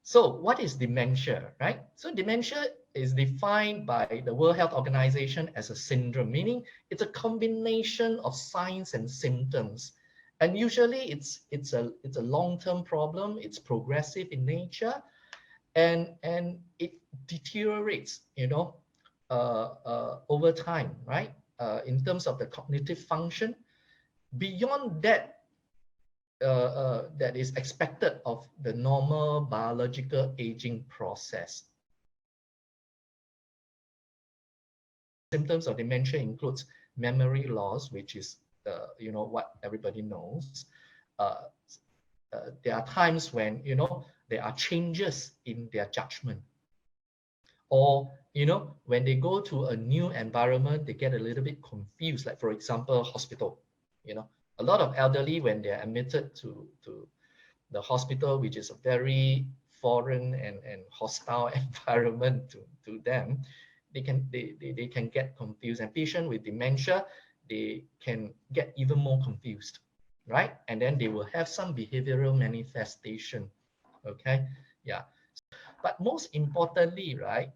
So what is dementia, right? So dementia is defined by the World Health Organization as a syndrome, meaning it's a combination of signs and symptoms. And usually it's a long-term problem, it's progressive in nature, and it deteriorates, over time, right? In terms of the cognitive function, beyond that, that is expected of the normal biological aging process. Symptoms of dementia includes memory loss, which is what everybody knows. Uh, there are times when there are changes in their judgment, or when they go to a new environment, they get a little bit confused. Like for example, hospital. A lot of elderly, when they're admitted to the hospital, which is a very foreign and hostile environment to them, they can get confused. And patients with dementia, they can get even more confused, right? And then they will have some behavioral manifestation. Okay, yeah. But most importantly, right,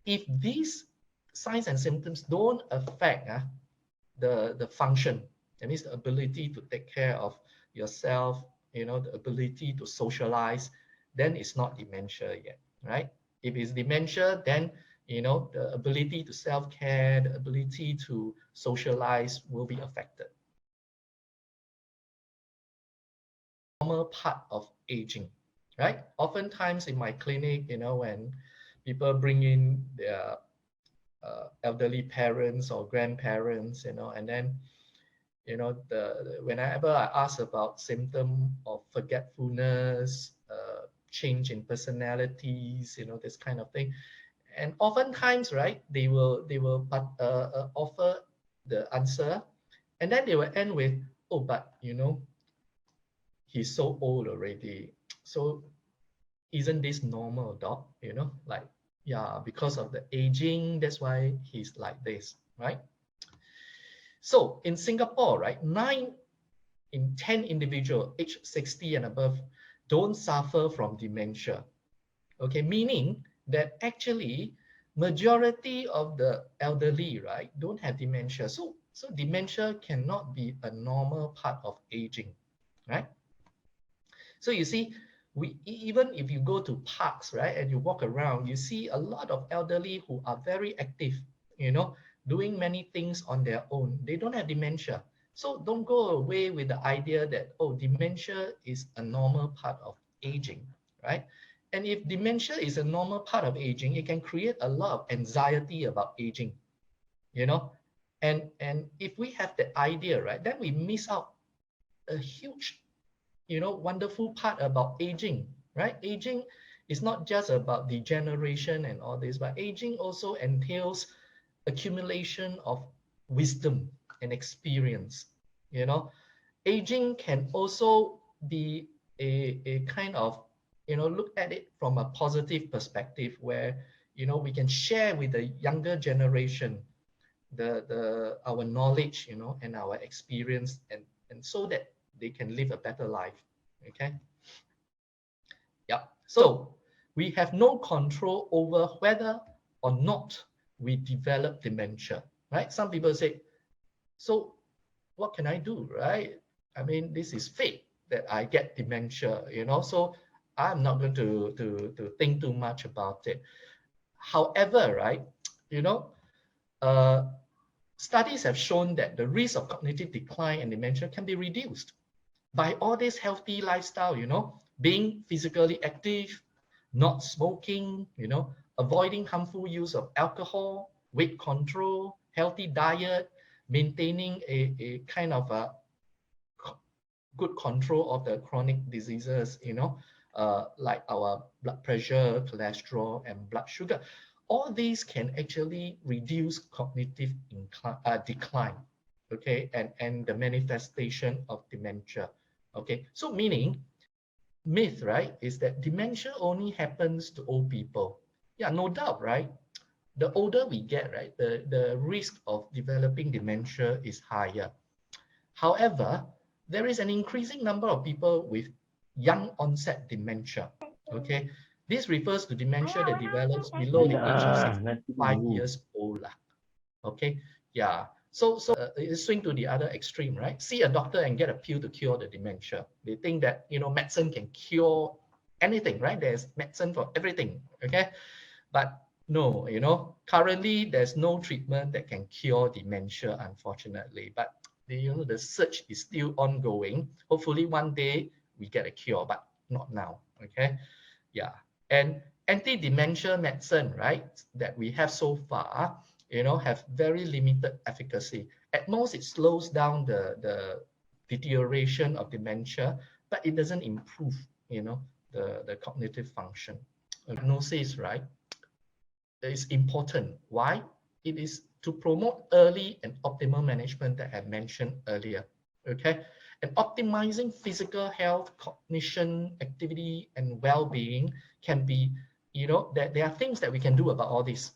if these signs and symptoms don't affect the function, that means the ability to take care of yourself, the ability to socialize, then it's not dementia yet, right? If it's dementia, then the ability to self-care, the ability to socialize will be affected. Normal part of aging, right? Oftentimes in my clinic, when people bring in their elderly parents or grandparents, and then whenever I ask about symptom of forgetfulness, change in personalities, this kind of thing, and oftentimes, right, they will offer the answer, and then they will end with, oh, but he's so old already, so isn't this normal, doc? Like, yeah, because of the aging, that's why he's like this, right? So in Singapore, right, 9 in 10 individuals aged 60 and above don't suffer from dementia. Okay, meaning that actually majority of the elderly, right, don't have dementia. So dementia cannot be a normal part of aging, right? So you see, even if you go to parks, right, and you walk around, you see a lot of elderly who are very active, doing many things on their own. They don't have dementia. So don't go away with the idea that, oh, dementia is a normal part of aging, right? And if dementia is a normal part of aging, it can create a lot of anxiety about aging, and if we have the idea, right, then we miss out a huge wonderful part about aging, right? Aging is not just about degeneration and all this, but aging also entails accumulation of wisdom and experience. Aging can also be a kind of, look at it from a positive perspective, where we can share with the younger generation our knowledge, and our experience, and so that they can live a better life. Okay. Yeah. So we have no control over whether or not we develop dementia, right? Some people say, so what can I do, right? I mean, this is fate that I get dementia, so I'm not going to think too much about it. However, right, uh, studies have shown that the risk of cognitive decline and dementia can be reduced by all this healthy lifestyle, being physically active, not smoking, avoiding harmful use of alcohol, weight control, healthy diet, maintaining a kind of a good control of the chronic diseases, like our blood pressure, cholesterol, and blood sugar. All these can actually reduce cognitive decline, okay, and the manifestation of dementia. Okay, so meaning, myth, right, is that dementia only happens to old people. Yeah, no doubt, right? The older we get, right, the risk of developing dementia is higher. However, there is an increasing number of people with young onset dementia. Okay, This refers to dementia that develops below the age of 65 years old. Okay, yeah. So it swing to the other extreme, right? See a doctor and get a pill to cure the dementia. They think that, you know, medicine can cure anything, right? There's medicine for everything, okay? But no, you know, currently there's no treatment that can cure dementia, unfortunately. But the search is still ongoing. Hopefully one day we get a cure, but not now, okay? Yeah. And anti-dementia medicine, right, that we have so far, you know, have very limited efficacy. At most, it slows down the deterioration of dementia, but it doesn't improve, you know, the cognitive function. Diagnosis, right, is important. Why? It is to promote early and optimal management that I mentioned earlier. Okay, and optimizing physical health, cognition, activity, and well-being can be, you know, that there are things that we can do about all this,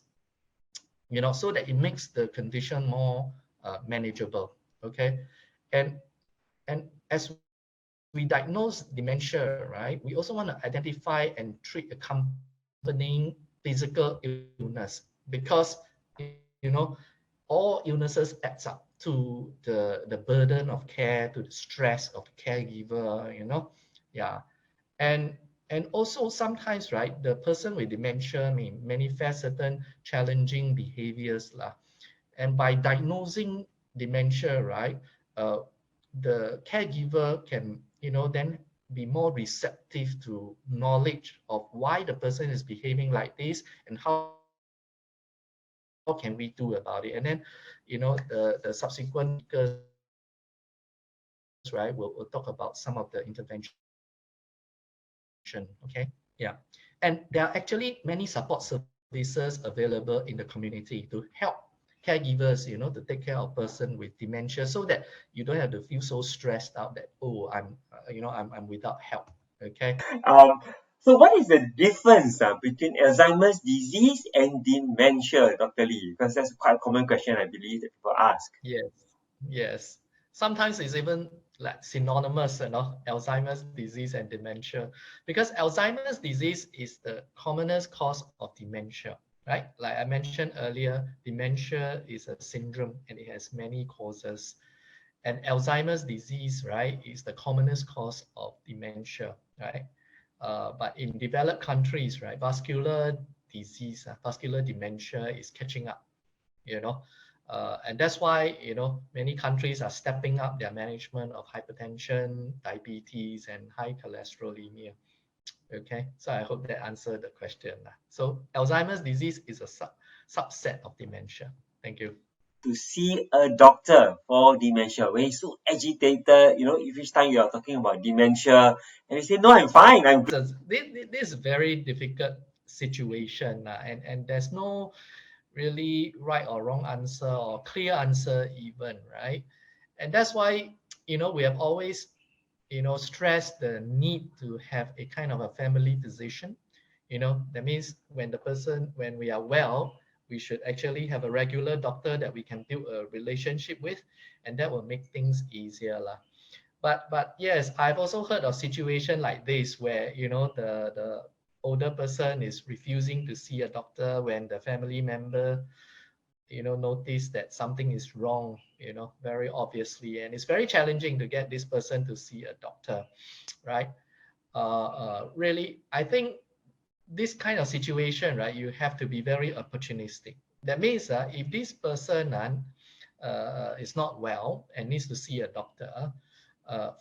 you know, so that it makes the condition more manageable. Okay, and as we diagnose dementia, right, we also want to identify and treat accompanying physical illness, because, you know, all illnesses adds up to the burden of care, to the stress of the caregiver, you know. Yeah. And also sometimes, right, the person with dementia may manifest certain challenging behaviors lah. And by diagnosing dementia, right, uh, the caregiver can, you know, then be more receptive to knowledge of why the person is behaving like this and how can we do about it. And then, you know, the subsequent speakers, right, will talk about some of the intervention. Okay, yeah. And there are actually many support services available in the community to help caregivers, you know, to take care of person with dementia, so that you don't have to feel so stressed out that, oh, I'm without help. Okay. Um, so what is the difference between Alzheimer's disease and dementia, Dr. Lee? Because that's quite a common question, I believe, that people ask. Yes, yes. Sometimes it's even like synonymous, you know, Alzheimer's disease and dementia, because Alzheimer's disease is the commonest cause of dementia, right? Like I mentioned earlier, dementia is a syndrome and it has many causes. And Alzheimer's disease, right, is the commonest cause of dementia, right? But in developed countries, right, vascular disease, vascular dementia is catching up, you know. And that's why, you know, many countries are stepping up their management of hypertension, diabetes, and high cholesterolemia. Okay, so I hope that answered the question. So Alzheimer's disease is a subset of dementia. Thank you. To see a doctor for dementia when he's so agitated, you know, each time you are talking about dementia, and he say, no, I'm fine, I'm good. So this is a very difficult situation, and there's no really right or wrong answer or clear answer even, right? And that's why, you know, we have always, you know, stressed the need to have a kind of a family physician. You know, that means when we are well, we should actually have a regular doctor that we can build a relationship with, and that will make things easier lah. But yes, I've also heard of situation like this where, you know, the older person is refusing to see a doctor when the family member, you know, notice that something is wrong, you know, very obviously, and it's very challenging to get this person to see a doctor, right? Really, I think this kind of situation, right, you have to be very opportunistic. That means if this person is not well and needs to see a doctor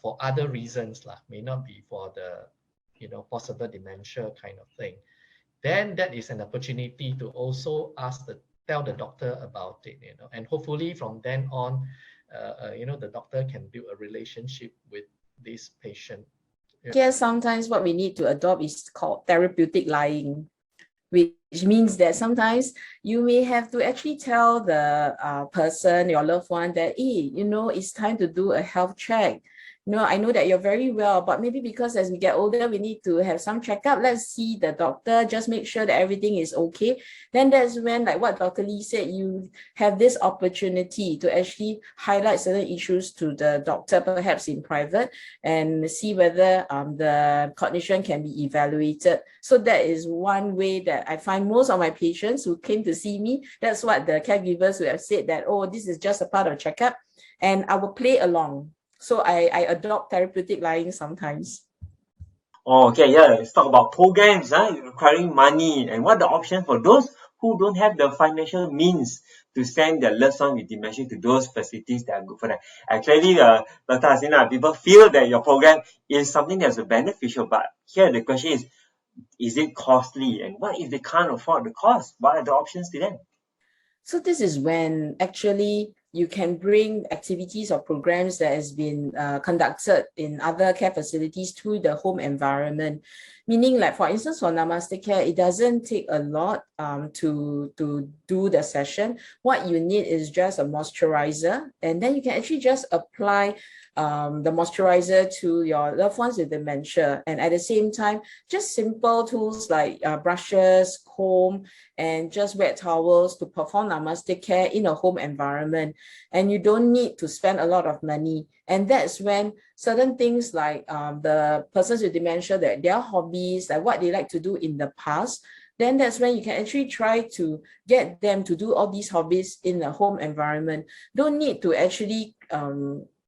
for other reasons, may not be for the, you know, possible dementia kind of thing, then that is an opportunity to also tell the doctor about it, you know, and hopefully from then on, you know, the doctor can build a relationship with this patient. Yes, sometimes what we need to adopt is called therapeutic lying, which means that sometimes you may have to actually tell the person, your loved one, that, hey, you know, it's time to do a health check. no, I know that you're very well, but maybe because as we get older, we need to have some checkup. Let's see the doctor, just make sure that everything is okay. Then that's when, like what Dr. Lee said, you have this opportunity to actually highlight certain issues to the doctor, perhaps in private, and see whether the cognition can be evaluated. So that is one way that I find most of my patients who came to see me, that's what the caregivers who have said that, oh, this is just a part of checkup, and I will play along. So I adopt therapeutic lying sometimes. Oh, okay, yeah. Let's talk about programs requiring money and what the option for those who don't have the financial means to send their loved one with dementia to those facilities that are good for them. And clearly, Dr. Hasina, people feel that your program is something that's beneficial, but here the question is it costly? And what if they can't afford the cost? What are the options to them? So this is when actually you can bring activities or programs that has been conducted in other care facilities to the home environment. Meaning, like for instance, for Namaste Care, it doesn't take a lot to do the session. What you need is just a moisturizer, and then you can actually just apply the moisturizer to your loved ones with dementia. And at the same time, just simple tools like brushes, comb, and just wet towels to perform Namaste Care in a home environment. And you don't need to spend a lot of money. And that's when certain things like the persons with dementia, that their hobbies, like what they like to do in the past, then that's when you can actually try to get them to do all these hobbies in a home environment. Don't need to actually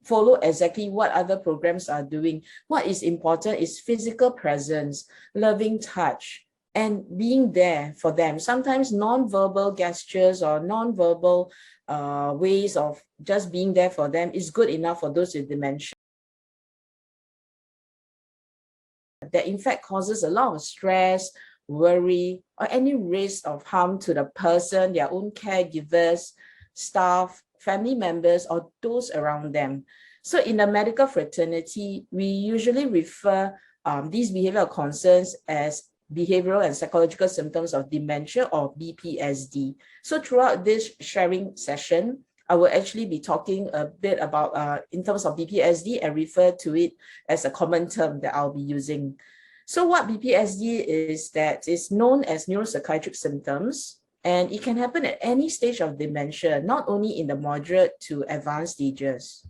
follow exactly what other programs are doing. What is important is physical presence, loving touch, and being there for them. Sometimes non-verbal gestures or non-verbal ways of just being there for them is good enough for those with dementia. That in fact causes a lot of stress, worry, or any risk of harm to the person, their own caregivers, staff, family members, or those around them. So in the medical fraternity, we usually refer these behavioral concerns as behavioral and psychological symptoms of dementia, or BPSD. So throughout this sharing session, I will actually be talking a bit about in terms of BPSD and refer to it as a common term that I'll be using. So what BPSD is, that is known as neuropsychiatric symptoms, and it can happen at any stage of dementia, not only in the moderate to advanced stages.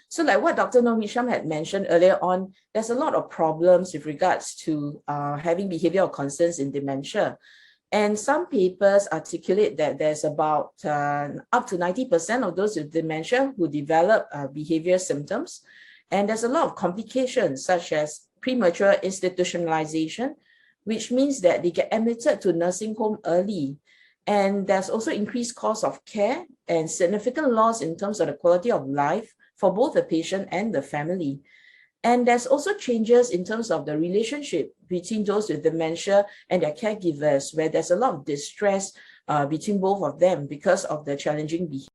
So like what Dr. Noor Hisham had mentioned earlier on, there's a lot of problems with regards to having behavioral concerns in dementia. And some papers articulate that there's about up to 90% of those with dementia who develop behavior symptoms. And there's a lot of complications, such as premature institutionalization, which means that they get admitted to nursing home early. And there's also increased cost of care and significant loss in terms of the quality of life for both the patient and the family. And there's also changes in terms of the relationship between those with dementia and their caregivers, where there's a lot of distress between both of them because of the challenging behavior.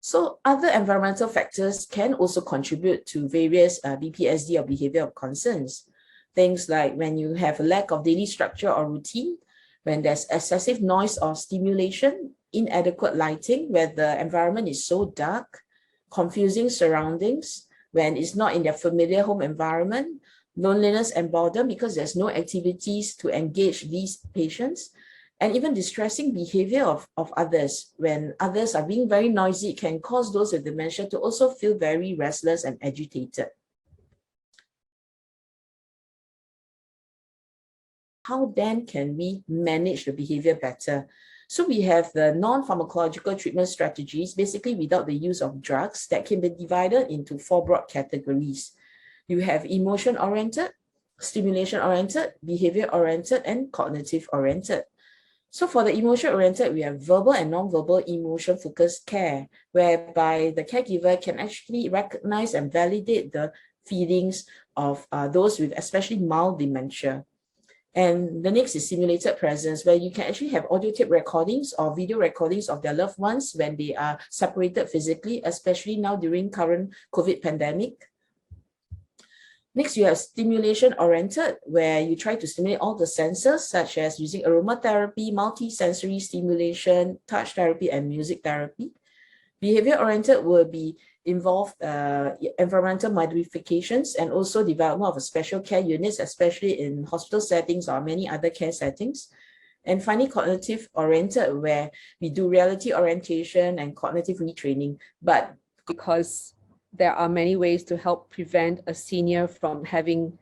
So other environmental factors can also contribute to various BPSD or behavioral concerns. Things like when you have a lack of daily structure or routine, when there's excessive noise or stimulation, inadequate lighting, where the environment is so dark, confusing surroundings, when it's not in their familiar home environment, loneliness and boredom because there's no activities to engage these patients, and even distressing behavior of others. When others are being very noisy, it can cause those with dementia to also feel very restless and agitated. How then can we manage the behavior better? So we have the non-pharmacological treatment strategies, basically without the use of drugs, that can be divided into 4 broad categories. You have emotion-oriented, stimulation-oriented, behavior-oriented, and cognitive-oriented. So for the emotion-oriented, we have verbal and non-verbal emotion-focused care, whereby the caregiver can actually recognize and validate the feelings of those with especially mild dementia. And the next is simulated presence, where you can actually have audio tape recordings or video recordings of their loved ones when they are separated physically, especially now during current COVID pandemic. Next, you have stimulation-oriented, where you try to stimulate all the senses, such as using aromatherapy, multi-sensory stimulation, touch therapy, and music therapy. Behavior-oriented will be involved environmental modifications and also development of special care units, especially in hospital settings or many other care settings. And finally, cognitive-oriented, where we do reality orientation and cognitive retraining, but because there are many ways to help prevent a senior from having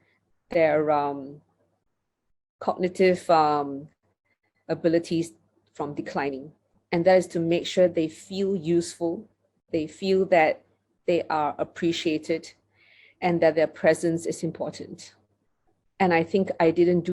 their cognitive abilities from declining. And that is to make sure they feel useful, they feel that they are appreciated, and that their presence is important. And I think I didn't do.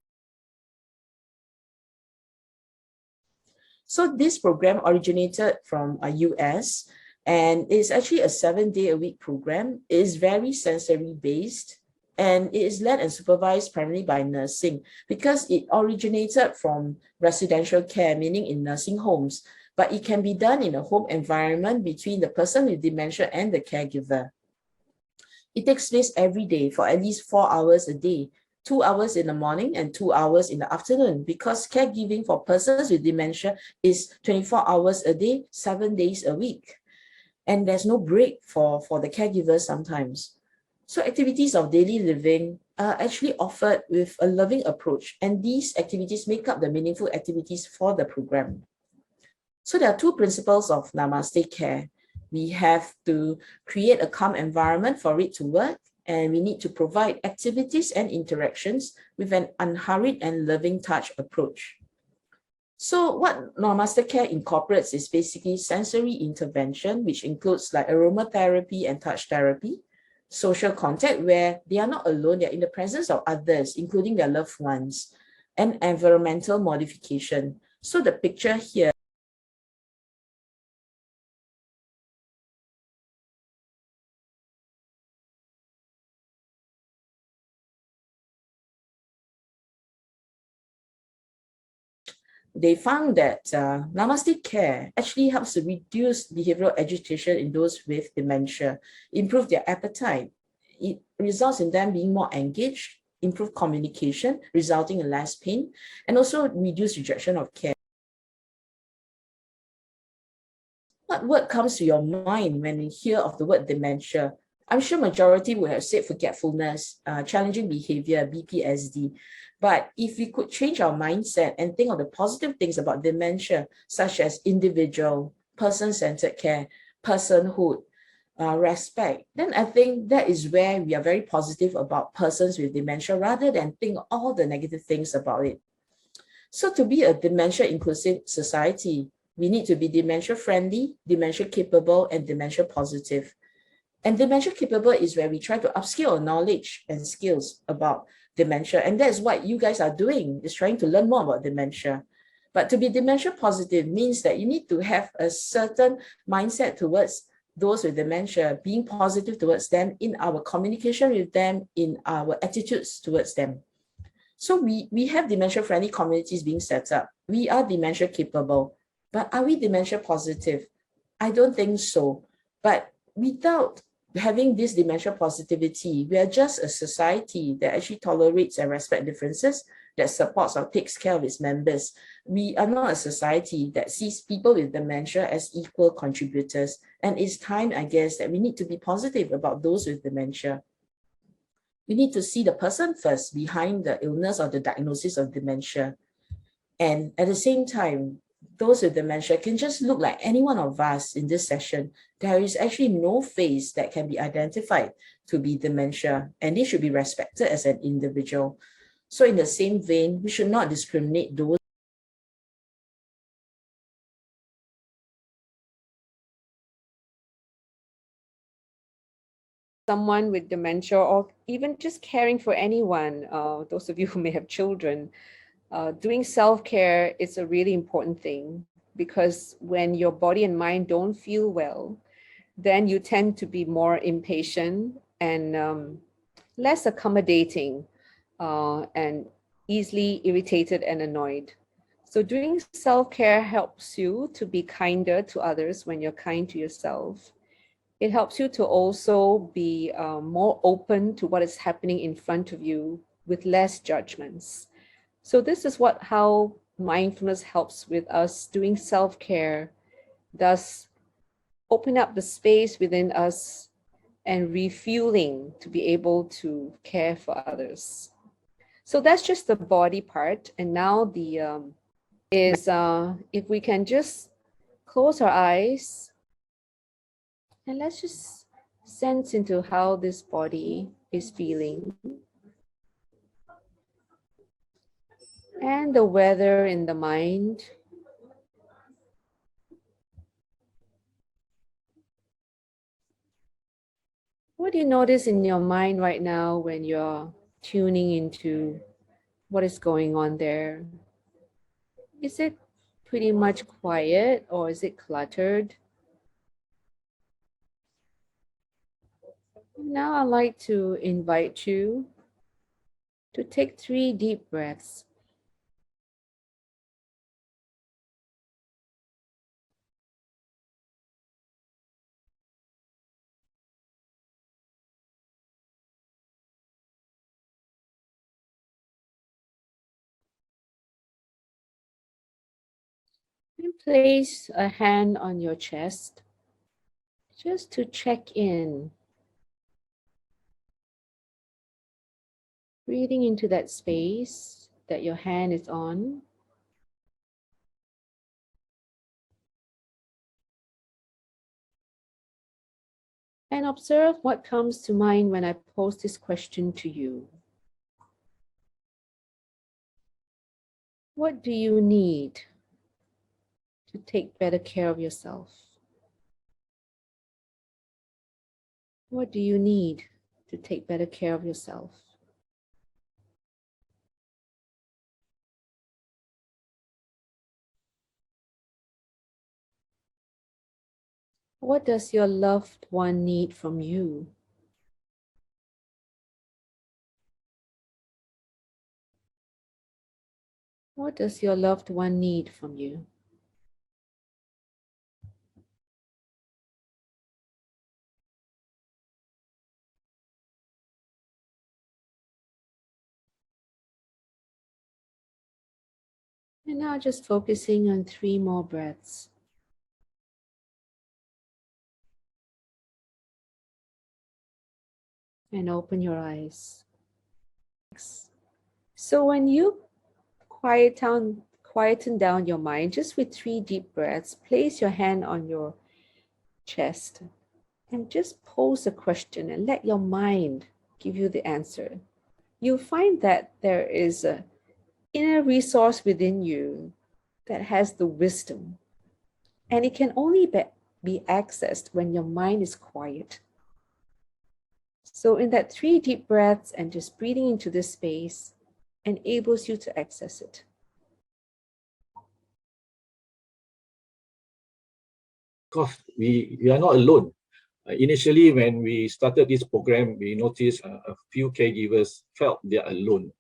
So this program originated from US, and it's actually a 7-day-a-week program. It is very sensory based, and it is led and supervised primarily by nursing because it originated from residential care, meaning in nursing homes, but it can be done in a home environment between the person with dementia and the caregiver. It takes place every day for at least 4 hours a day, 2 hours in the morning and 2 hours in the afternoon, because caregiving for persons with dementia is 24 hours a day, 7 days a week. And there's no break for the caregivers sometimes. So activities of daily living are actually offered with a loving approach, and these activities make up the meaningful activities for the program. So there are two principles of Namaste Care. We have to create a calm environment for it to work, and we need to provide activities and interactions with an unhurried and loving touch approach. So what Namaste Care incorporates is basically sensory intervention, which includes like aromatherapy and touch therapy, social contact where they are not alone, they're in the presence of others, including their loved ones, and environmental modification. So the picture here they found that Namaste Care actually helps to reduce behavioral agitation in those with dementia, improve their appetite. It results in them being more engaged, improve communication, resulting in less pain, and also reduce rejection of care. What word comes to your mind when you hear of the word dementia? I'm sure majority would have said forgetfulness, challenging behavior, BPSD. But if we could change our mindset and think of the positive things about dementia, such as individual, person-centered care, personhood, respect, then I think that is where we are very positive about persons with dementia rather than think all the negative things about it. So to be a dementia inclusive society, we need to be dementia friendly, dementia capable, and dementia positive. And dementia capable is where we try to upskill our knowledge and skills about dementia. And that's what you guys are doing, is trying to learn more about dementia. But to be dementia positive means that you need to have a certain mindset towards those with dementia, being positive towards them in our communication with them, in our attitudes towards them. So we have dementia-friendly communities being set up. We are dementia capable, but are we dementia positive? I don't think so. But without having this dementia positivity, we are just a society that actually tolerates and respects differences, that supports or takes care of its members. We are not a society that sees people with dementia as equal contributors. And it's time, I guess, that we need to be positive about those with dementia. We need to see the person first behind the illness or the diagnosis of dementia. And at the same time, those with dementia can just look like any one of us in this session. There is actually no face that can be identified to be dementia, and they should be respected as an individual. So in the same vein, we should not discriminate those someone with dementia, or even just caring for anyone, those of you who may have children, doing self-care is a really important thing, because when your body and mind don't feel well, then you tend to be more impatient and less accommodating and easily irritated and annoyed. So doing self-care helps you to be kinder to others when you're kind to yourself. It helps you to also be more open to what is happening in front of you with less judgments. So this is how mindfulness helps with us doing self-care, thus open up the space within us and refueling to be able to care for others. So that's just the body part. And now the if we can just close our eyes and let's just sense into how this body is feeling and the weather in the mind. What do you notice in your mind right now when you're tuning into what is going on there? Is it pretty much quiet or is it cluttered? Now I'd like to invite you to take 3 deep breaths. And place a hand on your chest just to check in. Breathing into that space that your hand is on. And observe what comes to mind when I pose this question to you. What do you need to take better care of yourself? What do you need to take better care of yourself? What does your loved one need from you? What does your loved one need from you? And now just focusing on 3 more breaths. And open your eyes. So when you quieten down your mind just with 3 deep breaths, place your hand on your chest and just pose a question and let your mind give you the answer. You'll find that there is an inner resource within you that has the wisdom, and it can only be accessed when your mind is quiet. So in that 3 deep breaths and just breathing into this space enables you to access it. Because we are not alone. Initially, when we started this program, we noticed a few caregivers felt they are alone.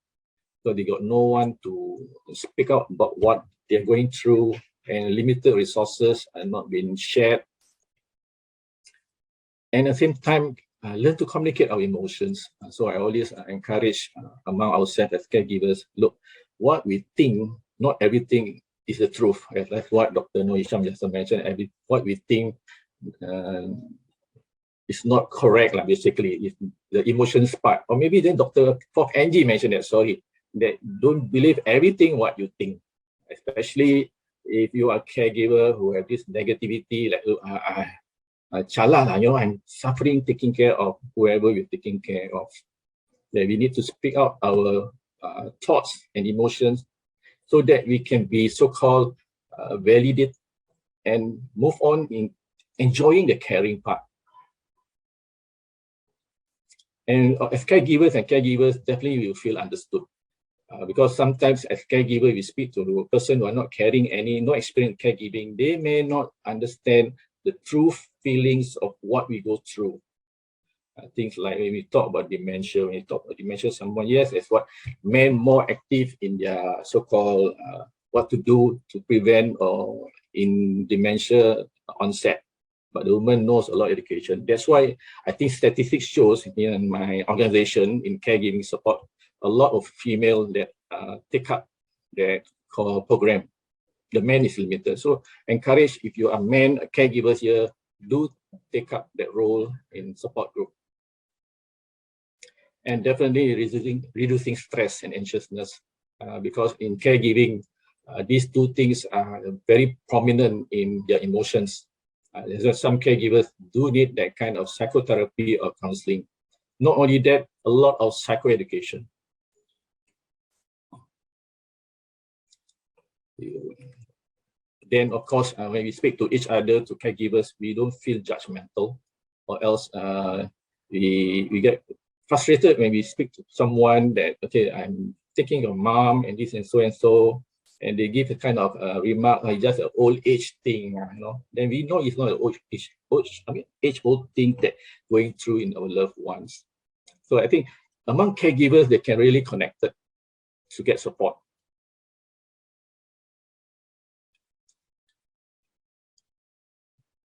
So they got no one to speak out about what they're going through, and limited resources are not being shared. And at the same time, learn to communicate our emotions. So I always encourage among ourselves as caregivers, look, what we think, not everything is the truth. That's what Dr. Noor Hisham just mentioned. What we think is not correct, basically, if the emotions part. Or maybe then Dr. Prof. Angie mentioned that don't believe everything what you think, especially if you are a caregiver who have this negativity, like, I'm suffering taking care of whoever we're taking care of. That we need to speak out our thoughts and emotions so that we can be so-called validate and move on in enjoying the caring part. And as caregivers definitely will feel understood. Because sometimes as caregiver, we speak to a person who are not carrying no experience in caregiving, they may not understand the true feelings of what we go through. Things like when we talk about dementia, someone, yes, is what men more active in their so-called what to do to prevent or in dementia onset. but the woman knows a lot of education. That's why I think statistics shows in my organization in caregiving support, a lot of female that take up that program. The man is limited. So encourage, if you are men, caregivers here, do take up that role in support group. And definitely reducing stress and anxiousness, because in caregiving, these two things are very prominent in their emotions. Some caregivers do need that kind of psychotherapy or counseling. Not only that, a lot of psychoeducation. Then, of course, when we speak to each other, to caregivers, we don't feel judgmental, or else we get frustrated when we speak to someone that, okay, I'm taking your mom and this and so, and they give a kind of remark, like just an old age thing, then we know it's not an age-old thing that going through in our loved ones. So I think among caregivers, they can really connect it to get support.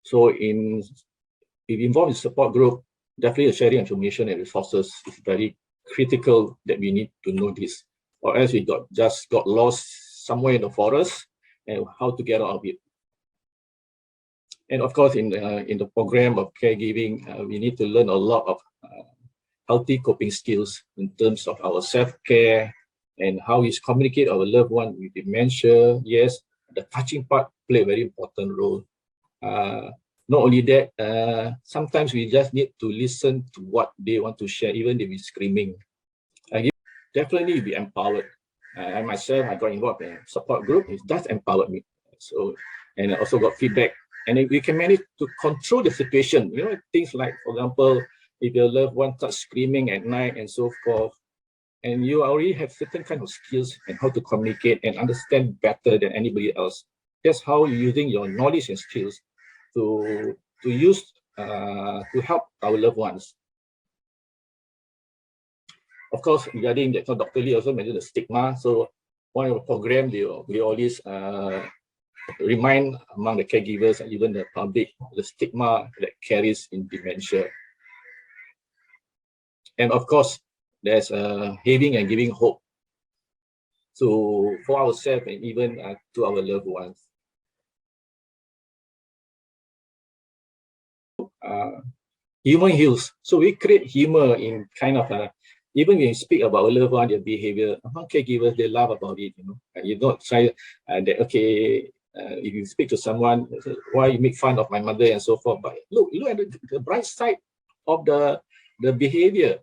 So if involved in support group, definitely sharing information and resources is very critical, that we need to know this, or else we just got lost somewhere in the forest and how to get out of it. And of course, in the program of caregiving, we need to learn a lot of healthy coping skills in terms of our self-care and how we communicate our loved one with dementia. Yes, the touching part play a very important role. Not only that, sometimes we just need to listen to what they want to share, even if it's screaming. Definitely be empowered. I myself, I got involved in a support group. It does empower me. So, and I also got feedback. And we can manage to control the situation. Things like, for example, if your loved one starts screaming at night and so forth, and you already have certain kind of skills and how to communicate and understand better than anybody else. That's how you're using your knowledge and skills to use to help our loved ones. Of course, regarding that, Dr. Lee also mentioned the stigma. So one of the programs, we always remind among the caregivers and even the public the stigma that carries in dementia. And of course, there's having and giving hope for ourselves and even to our loved ones. Humor heals. So we create humor in kind of even when you speak about our loved one, their behavior, among caregivers, they laugh about it. You don't try that, okay, if you speak to someone, why you make fun of my mother and so forth. But look at the bright side of the behavior.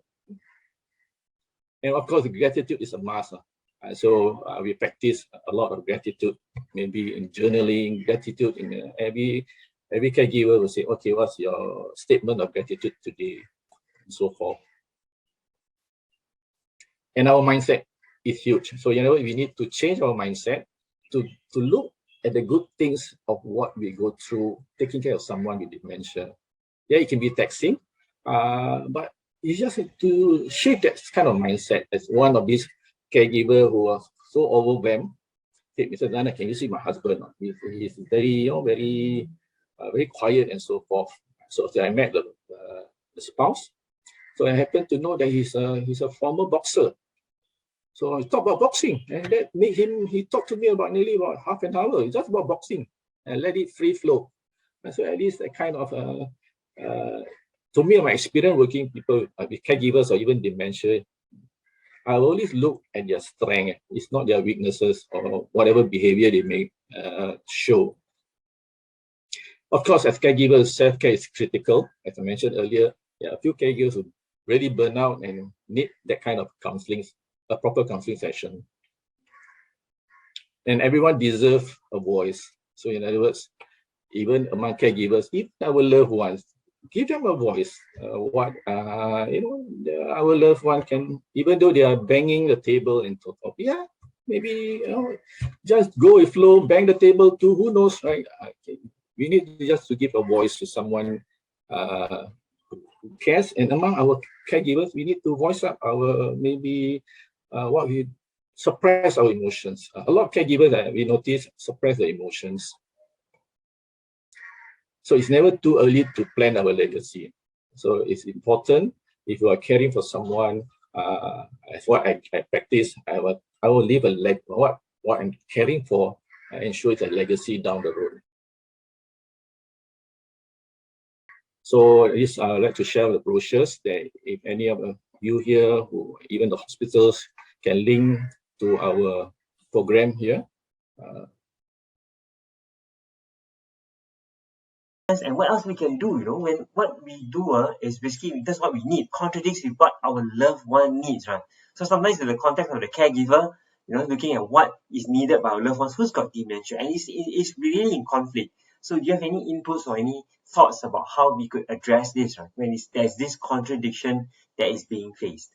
And of course, gratitude is a must. So we practice a lot of gratitude, maybe in journaling, gratitude in every caregiver will say, okay, what's your statement of gratitude today, and so forth. And our mindset is huge. So we need to change our mindset to look at the good things of what we go through, taking care of someone with dementia. Yeah, it can be taxing, but you just have to shape that kind of mindset. As one of these caregivers who was so overwhelmed, said, Mr. Nana, can you see my husband? He's very, very quiet and so forth. So I met the spouse. So I happened to know that he's a former boxer. So I talked about boxing, and that made him, he talked to me about nearly about half an hour, just about boxing, and let it free flow. And so at least that kind of, to me, my experience working people with caregivers or even dementia, I always look at their strength. It's not their weaknesses or whatever behavior they may show. Of course, as caregivers, self-care is critical. As I mentioned earlier, there are a few caregivers who really burn out and need that kind of counseling, a proper counseling session. And everyone deserves a voice. So in other words, even among caregivers, if our loved ones, give them a voice. Our loved one can, even though they are banging the table and so forth, yeah, maybe just go with flow, bang the table too. Who knows, right? We need just to give a voice to someone who cares. And among our caregivers, we need to voice up our what we suppress our emotions. A lot of caregivers that we notice suppress their emotions. So it's never too early to plan our legacy. So it's important if you are caring for someone, as what I practice, I will leave what I'm caring for, ensure it's a legacy down the road. So this I'd like to share the brochures that if any of you here, who even the hospitals, can link to our program here. And what else we can do, when what we do is basically that's what we need, contradicts with what our loved one needs, right? So sometimes in the context of the caregiver, looking at what is needed by our loved ones who's got dementia, and it's really in conflict. So do you have any inputs or any thoughts about how we could address this, right, when there's this contradiction that is being faced?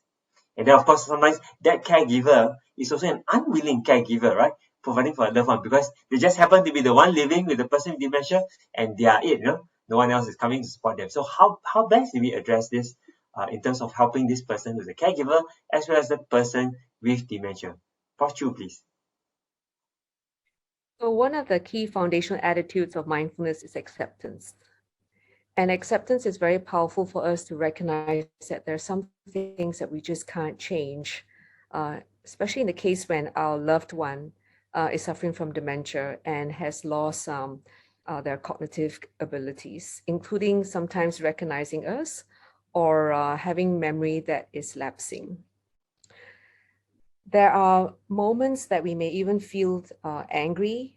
And then, of course, sometimes that caregiver is also an unwilling caregiver, right? Providing for a loved one, because they just happen to be the one living with the person with dementia, and they are it, no one else is coming to support them. So how best do we address this in terms of helping this person who's a caregiver as well as the person with dementia? Prof. Chu, please. So one of the key foundational attitudes of mindfulness is acceptance. And acceptance is very powerful for us to recognize that there are some things that we just can't change, especially in the case when our loved one is suffering from dementia and has lost their cognitive abilities, including sometimes recognizing us or having memory that is lapsing. There are moments that we may even feel angry,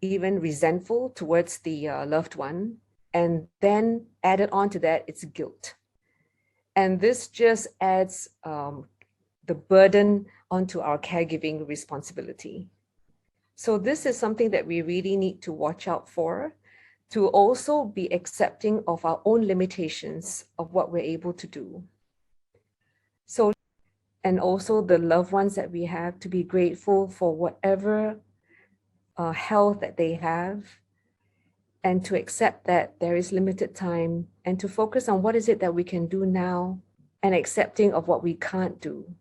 even resentful towards the loved one. And then added on to that, it's guilt. And this just adds the burden onto our caregiving responsibility. So this is something that we really need to watch out for, to also be accepting of our own limitations of what we're able to do. So, and also the loved ones that we have, to be grateful for whatever health that they have, and to accept that there is limited time, and to focus on what is it that we can do now, and accepting of what we can't do.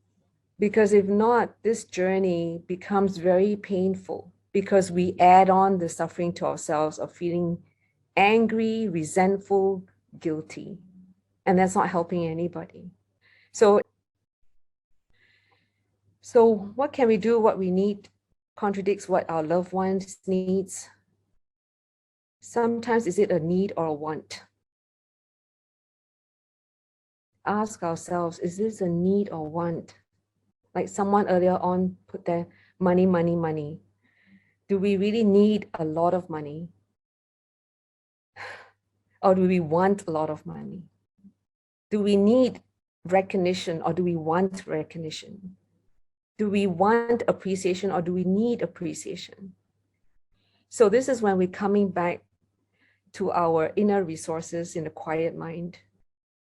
Because if not, this journey becomes very painful, because we add on the suffering to ourselves of feeling angry, resentful, guilty, and that's not helping anybody. So what can we do? What we need contradicts what our loved ones needs. Sometimes is it a need or a want? Ask ourselves, is this a need or want? Like someone earlier on put there, money, money, money. Do we really need a lot of money? Or do we want a lot of money? Do we need recognition or do we want recognition? Do we want appreciation or do we need appreciation? So this is when we're coming back to our inner resources in a quiet mind.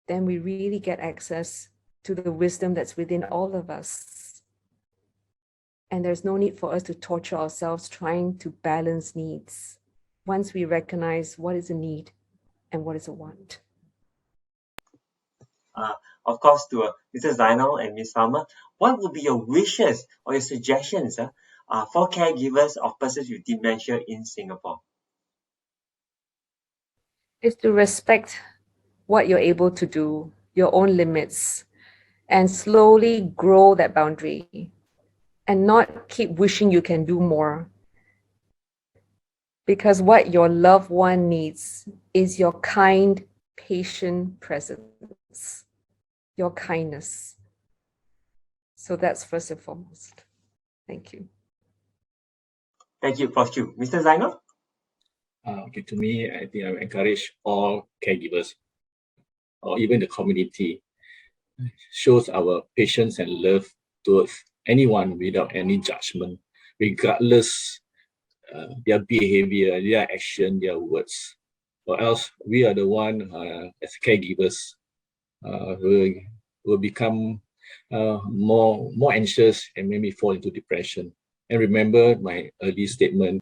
Then we really get access to the wisdom that's within all of us. And there's no need for us to torture ourselves trying to balance needs once we recognize what is a need and what is a want. Of course, to Mr. Zainal and Ms. Salma, what would be your wishes or your suggestions for caregivers of persons with dementia in Singapore? Is to respect what you're able to do, your own limits, and slowly grow that boundary and not keep wishing you can do more. Because what your loved one needs is your kind, patient presence, your kindness. So that's first and foremost. Thank you. Thank you, Prof. Chu. Mr. Zainal? Okay, to me, I think I would encourage all caregivers or even the community shows our patience and love towards anyone without any judgment, regardless their behavior, their action, their words. Or else we are the one as caregivers will become more anxious and maybe fall into depression. And remember my early statement,